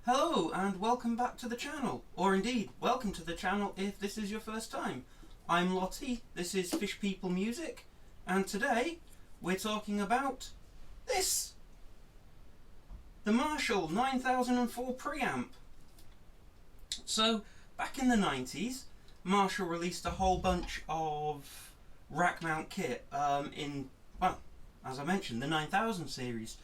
Hello and welcome back to the channel, or indeed, welcome to the channel if this is your first time. I'm Lottie, this is Fish People Music, and today we're talking about this! The Marshall 9004 preamp. So, back in the 90s, Marshall released a whole bunch of rack mount kit in, well, as I mentioned, the 9000 series.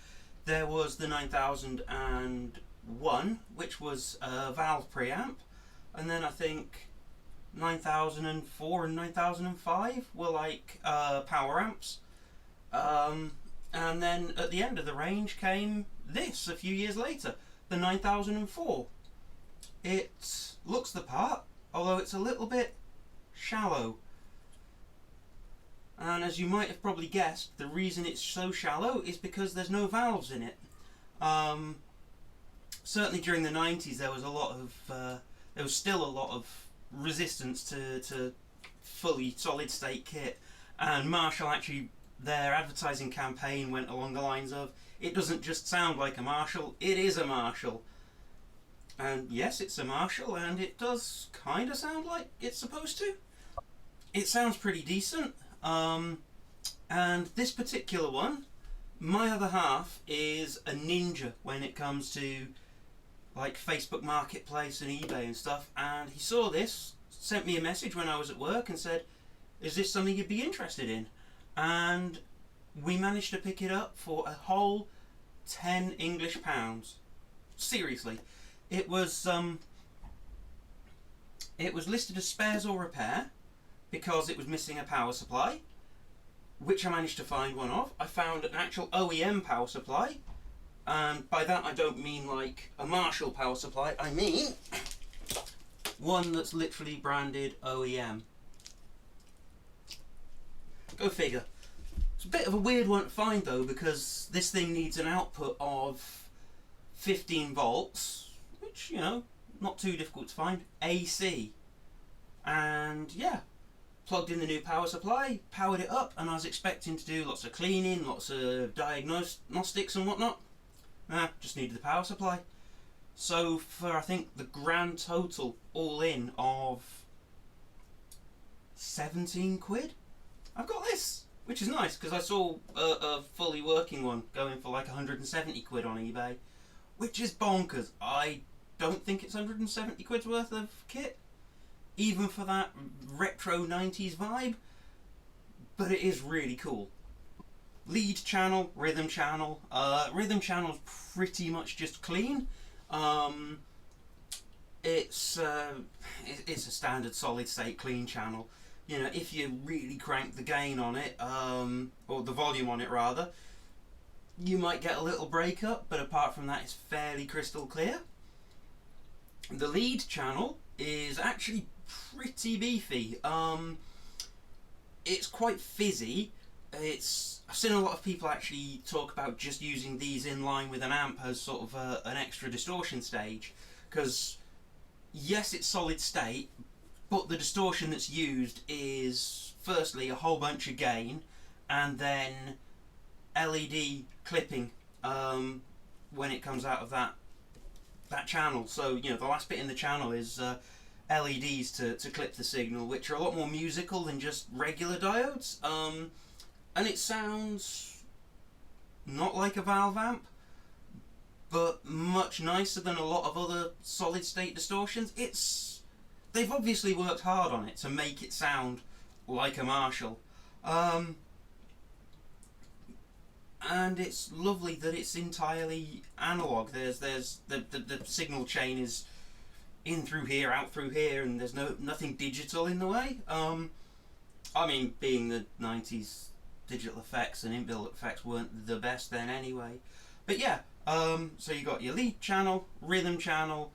There was the 9001, which was a valve preamp, and then I think 9004 and 9005 were like power amps. And then at the end of the range came this a few years later, the 9004. It looks the part, although it's a little bit shallow. And as you might have probably guessed, the reason it's so shallow is because there's no valves in it. Certainly during the 90s there was still a lot of resistance to fully solid state kit, and Marshall actually, their advertising campaign went along the lines of, it doesn't just sound like a Marshall, it is a Marshall. And yes, it's a Marshall, and it does kind of sound like it's supposed to. It sounds pretty decent. And this particular one, my other half is a ninja when it comes to like Facebook Marketplace and eBay and stuff, and he saw this, sent me a message when I was at work and said, is this something you'd be interested in? And we managed to pick it up for a whole 10 English pounds. Seriously. It was listed as spares or repair, because it was missing a power supply, which I managed to find one of. I found an actual OEM power supply, and by that I don't mean like a Marshall power supply, I mean one that's literally branded OEM. Go figure. It's a bit of a weird one to find though, because this thing needs an output of 15 volts, which, you know, not too difficult to find, AC. And yeah, plugged in the new power supply, powered it up, and I was expecting to do lots of cleaning, lots of diagnostics and whatnot. Just needed the power supply. So for, I think, the grand total all in of 17 quid, I've got this, which is nice, because I saw a fully working one going for like 170 quid on eBay, which is bonkers. I don't think it's 170 quid's worth of kit, even for that retro 90s vibe, but it is really cool. Lead channel, rhythm channel. Rhythm channel's pretty much just clean. It's a standard solid state clean channel. You know, if you really crank the gain on it, or the volume on it rather, you might get a little breakup, but apart from that it's fairly crystal clear. The lead channel is actually pretty beefy. It's quite fizzy. I've seen a lot of people actually talk about just using these in line with an amp as sort of an extra distortion stage, because yes, it's solid state, but the distortion that's used is firstly a whole bunch of gain, and then LED clipping when it comes out of that channel. So, you know, the last bit in the channel is LEDs to clip the signal, which are a lot more musical than just regular diodes. And it sounds not like a valve amp, but much nicer than a lot of other solid state distortions. They've obviously worked hard on it to make it sound like a Marshall. And it's lovely that it's entirely analog. There's the signal chain is in through here, out through here, and there's nothing digital in the way. I mean, being the 90s, digital effects and inbuilt effects weren't the best then anyway. But yeah, so you got your lead channel, rhythm channel,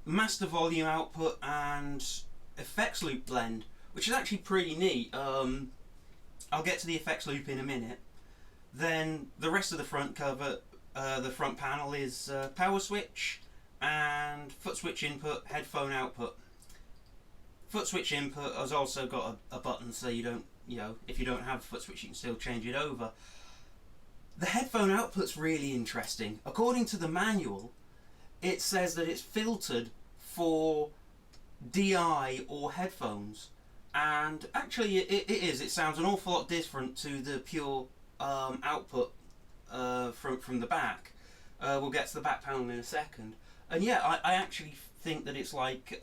master volume output, and effects loop blend, which is actually pretty neat. I'll get to the effects loop in a minute. Then the rest of the front cover, the front panel is power switch and foot switch input, headphone output. Foot switch input has also got a button, so you don't, you know, if you don't have foot switch, you can still change it over. The headphone output's really interesting. According to the manual, it says that it's filtered for DI or headphones, and actually it is. It sounds an awful lot different to the pure output from the back. We'll get to the back panel in a second. And yeah, I actually think that it's like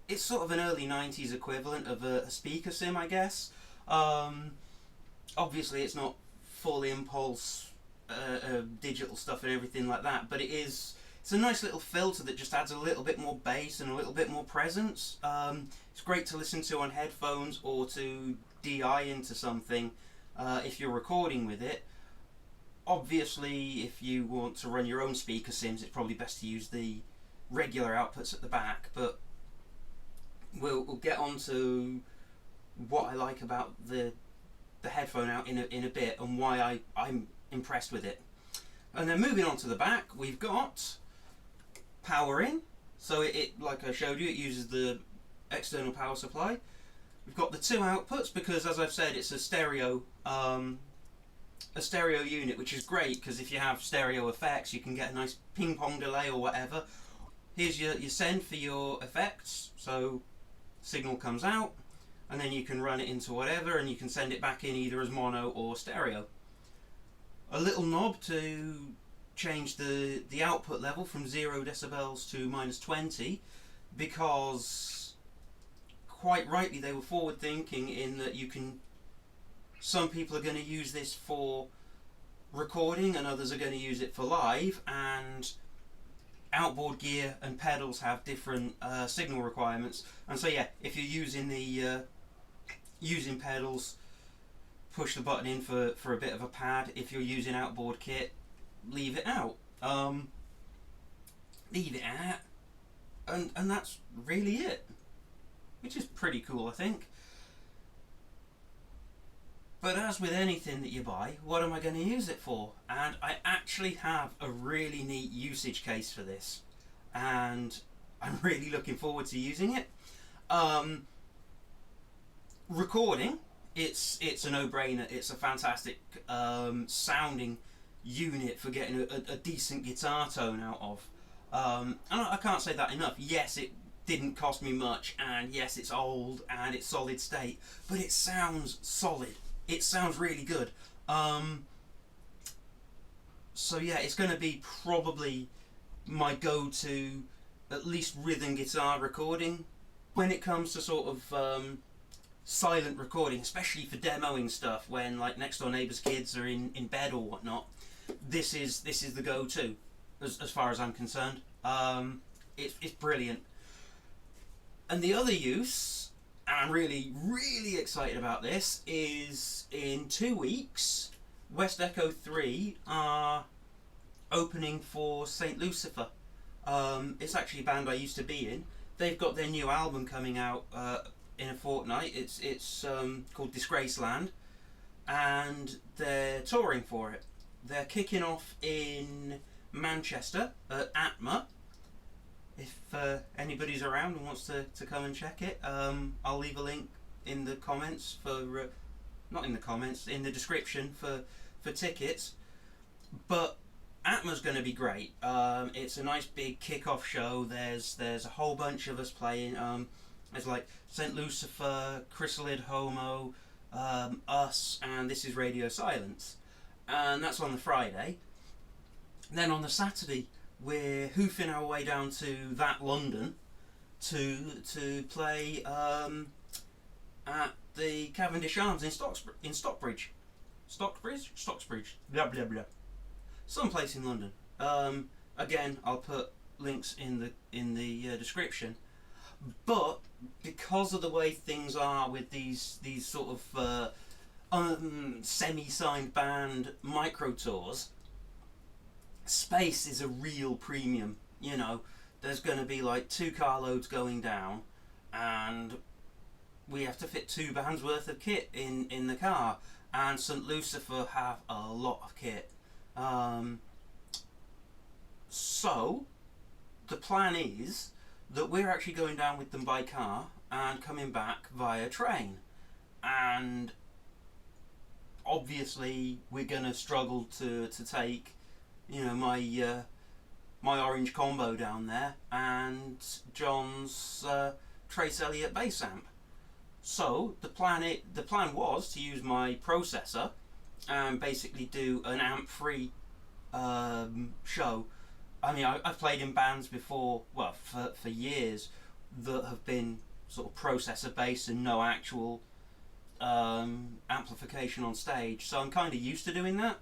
it's sort of an early 90s equivalent of a speaker sim, I guess. Obviously it's not full impulse digital stuff and everything like that, but it's a nice little filter that just adds a little bit more bass and a little bit more presence. It's great to listen to on headphones or to DI into something if you're recording with it. Obviously, if you want to run your own speaker sims, it's probably best to use the regular outputs at the back, but we'll get on to what I like about the headphone out in a bit and why I'm impressed with it. And then moving on to the back, we've got power in. So it like I showed you, it uses the external power supply. We've got the two outputs because, as I've said, it's a stereo unit, which is great because if you have stereo effects, you can get a nice ping pong delay or whatever. Here's your send for your effects. So signal comes out, and then you can run it into whatever, and you can send it back in either as mono or stereo. A little knob to change the output level from 0 decibels to -20, because quite rightly they were forward thinking in that some people are going to use this for recording and others are going to use it for live, and outboard gear and pedals have different signal requirements. And so yeah, if you're using using pedals, push the button in for a bit of a pad. If you're using outboard kit, leave it out. And that's really it, which is pretty cool, I think. But as with anything that you buy, what am I going to use it for? And I actually have a really neat usage case for this, and I'm really looking forward to using it. Recording, it's a no-brainer. It's a fantastic sounding unit for getting a decent guitar tone out of. And I can't say that enough. Yes, it didn't cost me much, and yes, it's old and it's solid state, but it sounds solid. It sounds really good. So yeah, it's going to be probably my go-to, at least rhythm guitar recording when it comes to sort of silent recording, especially for demoing stuff when like next door neighbours' kids are in bed or whatnot. This is the go-to as far as I'm concerned. It's brilliant. And the other use, and I'm really excited about this, is in 2 weeks West Echo 3 are opening for St. Lucifer. It's actually a band I used to be in. They've got their new album coming out in a fortnight. It's called Disgraceland, and they're touring for it. They're kicking off in Manchester at Atma. If anybody's around and wants to come and check it, I'll leave a link in the comments for not in the comments, in the description for tickets. But Atma's going to be great. It's a nice big kick-off show. There's a whole bunch of us playing. There's like St. Lucifer, Chrysalid Homo, us, and This Is Radio Silence. And that's on the Friday. Then on the Saturday, we're hoofing our way down to that London to play at the Cavendish Arms in Stockbridge, blah blah blah, someplace in London. Again, I'll put links in the description. But because of the way things are with these sort of semi-signed band micro tours, space is a real premium. You know, there's going to be like 2 carloads going down, and we have to fit 2 bands worth of kit in the car. And St. Lucifer have a lot of kit. So the plan is that we're actually going down with them by car and coming back via train. And obviously we're gonna struggle to take, you know, my orange combo down there and John's Trace Elliott bass amp. So the plan was to use my processor and basically do an amp-free show. I mean, I've played in bands before, well, for years, that have been sort of processor based and no actual amplification on stage. So I'm kind of used to doing that.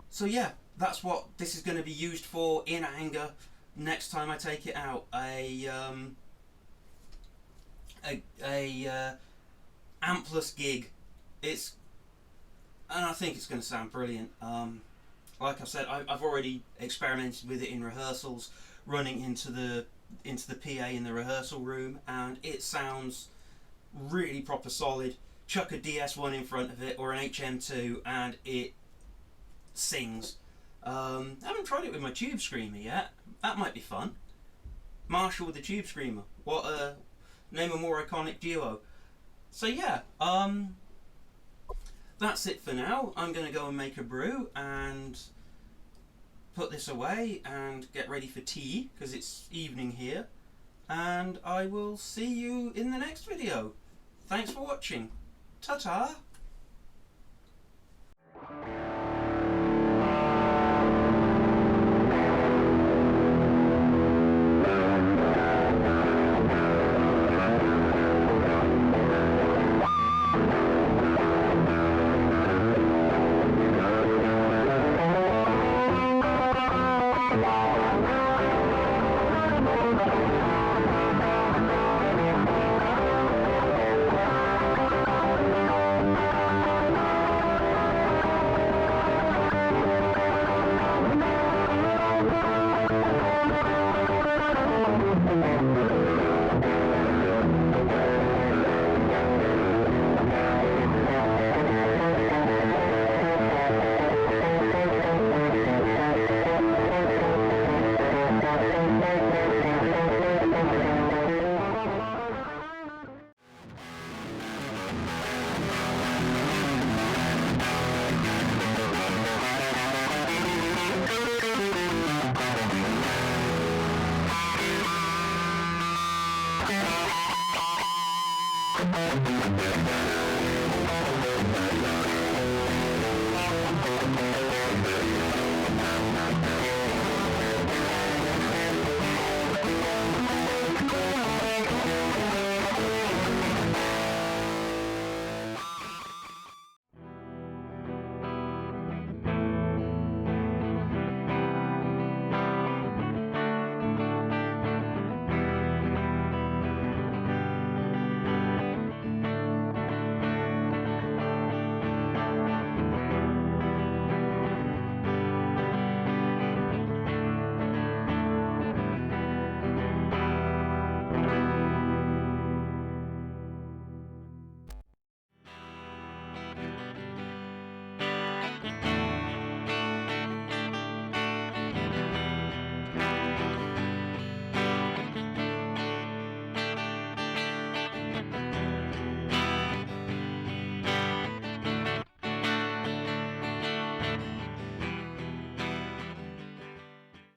So yeah, that's what this is going to be used for in anger next time I take it out. A ampless gig. And I think it's going to sound brilliant. Like I said, I've already experimented with it in rehearsals, running into the PA in the rehearsal room, and it sounds really proper solid. Chuck a DS1 in front of it or an HM2 and it sings. I haven't tried it with my Tube Screamer yet. That might be fun. Marshall with the Tube Screamer. What a name, a more iconic duo. So yeah, that's it for now. I'm going to go and make a brew and put this away and get ready for tea because it's evening here. And I will see you in the next video. Thanks for watching. Ta-ta!